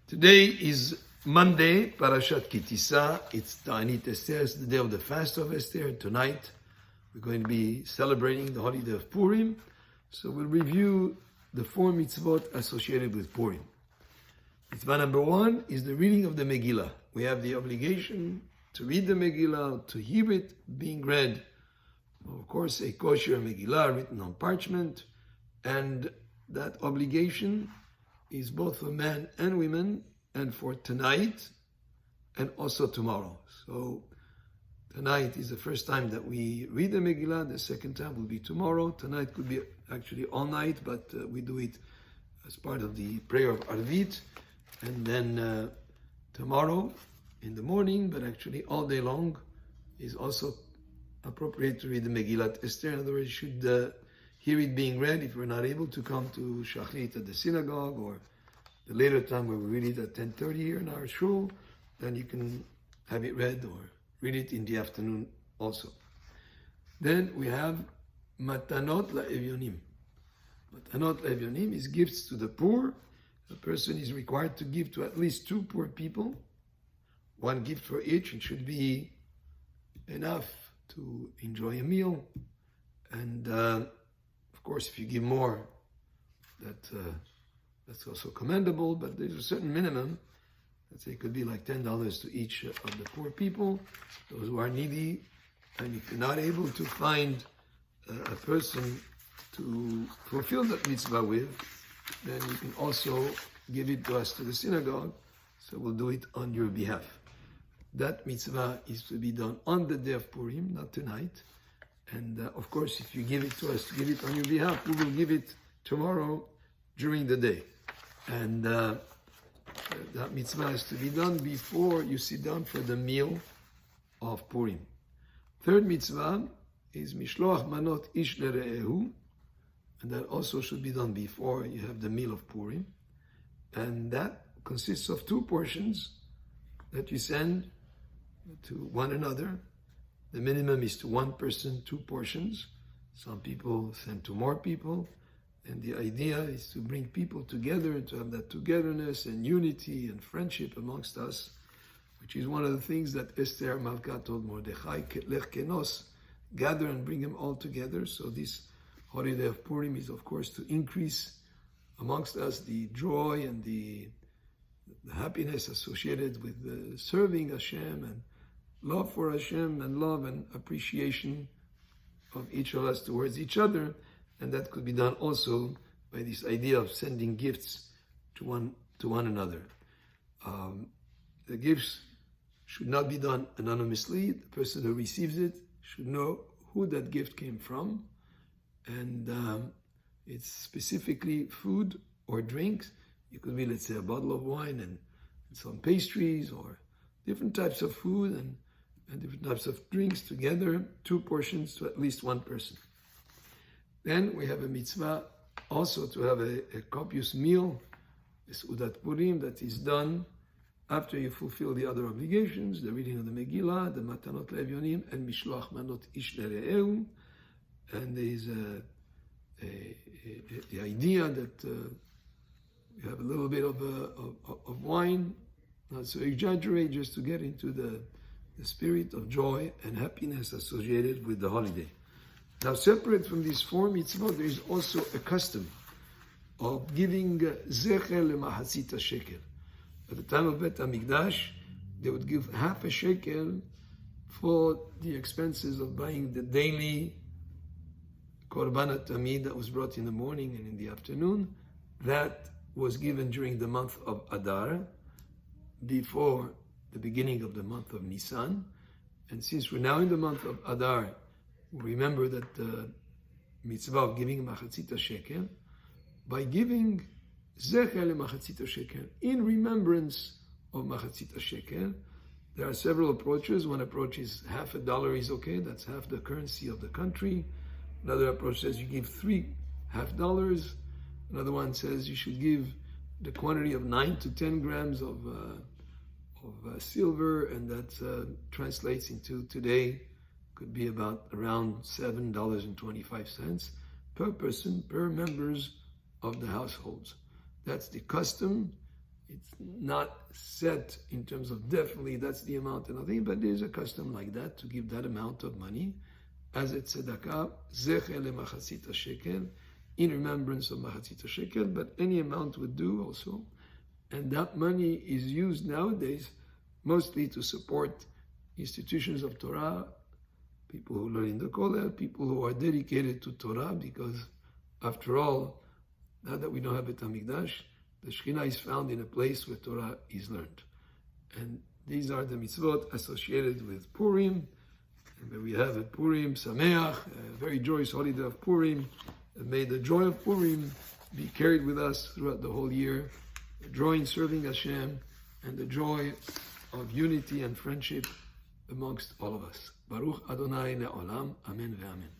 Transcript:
Today is Monday, Parashat Tissa. It's Ta'anit Esther, it's the day of the fast of Esther. Tonight we're going to be celebrating the holiday of Purim. So we'll review the 4 mitzvot associated with Purim. Mitzvah number 1 is the reading of the Megillah. We have the obligation to read the Megillah, to hear it being read. Of course, a kosher Megillah written on parchment, and that obligation is both for men and women, and for tonight and also tomorrow. So tonight is the first time that we read the Megillah. The second time will be tomorrow. Tonight could be actually all night, but we do it as part of the prayer of Arvit. And then tomorrow in the morning, but actually all day long, is also appropriate to read the Megillat Esther. In other words, you should hear it being read if we're not able to come to Shachrit at the synagogue, or the later time where we read it at 10:30 here in our shul, then you can have it read or read it in the afternoon also. Then we have Matanot LaEvyonim. Matanot LaEvyonim is gifts to the poor. A person is required to give to at least 2 poor people. 1 gift for each. It should be enough to enjoy a meal. And of course, if you give more, that's also commendable, but there's a certain minimum. Let's say it could be like $10 to each of the poor people, those who are needy. And if you're not able to find a person to fulfill that mitzvah with, then you can also give it to us to the synagogue, so we'll do it on your behalf. That mitzvah is to be done on the day of Purim, not tonight. And of course, if you give it to us, to give it on your behalf, we will give it tomorrow during the day. And that mitzvah is to be done before you sit down for the meal of Purim. Third mitzvah is Mishloach Manot Ish Lere'ehu, and that also should be done before you have the meal of Purim. And that consists of 2 portions that you send to one another. The minimum is to 1 person, 2 portions. Some people send to more people. And the idea is to bring people together, to have that togetherness and unity and friendship amongst us, which is one of the things that Esther Malka told Mordechai, Lech Kenos, gather and bring them all together. So this holiday of Purim is, of course, to increase amongst us the joy and the happiness associated with serving Hashem, and love for Hashem, and love and appreciation of each of us towards each other. And that could be done also by this idea of sending gifts to one another. The gifts should not be done anonymously. The person who receives it should know who that gift came from. And it's specifically food or drinks. It could be, let's say, a bottle of wine and some pastries, or different types of food and different types of drinks together, 2 portions to at least 1 person. Then we have a mitzvah also to have a copious meal, a Seudat Purim, that is done after you fulfill the other obligations, the reading of the Megillah, the Matanot LaEvyonim, and Mishloach Manot Ish Lere'ehu. And there is the idea that you have a little bit of wine, not so exaggerate, just to get into the spirit of joy and happiness associated with the holiday. Now, separate from these 4 mitzvot, there is also a custom of giving zecher lemahatzit shekel. At the time of Bet HaMikdash, they would give half a shekel for the expenses of buying the daily korban tamid that was brought in the morning and in the afternoon. That was given during the month of Adar, before the beginning of the month of Nisan. And since we're now in the month of Adar, remember that the mitzvah of giving machatzit shekel, by giving zecher lemachatzit shekel, in remembrance of machatzit shekel, there are several approaches. One approach is half a dollar is okay, that's half the currency of the country. Another approach says you give 3 half dollars. Another one says you should give the quantity of 9 to 10 grams of silver, and that translates into today could be around $7.25 per person, per members of the households. That's the custom It's not set in terms of definitely that's the amount and nothing, but there's a custom like that to give that amount of money as a tzedakah, zecher lemachazit shekel, in remembrance of machatzit shekel, but any amount would do also. And that money is used nowadays mostly to support institutions of Torah, people who learn in the kollel, people who are dedicated to Torah, because after all, now that we don't have a Hamikdash, the Shekhinah is found in a place where Torah is learned. And these are the mitzvot associated with Purim. And we have a Purim Sameach, a very joyous holiday of Purim. And may the joy of Purim be carried with us throughout the whole year. The joy in serving Hashem and the joy of unity and friendship amongst all of us. Baruch Adonai Le'olam. Amen ve'amen.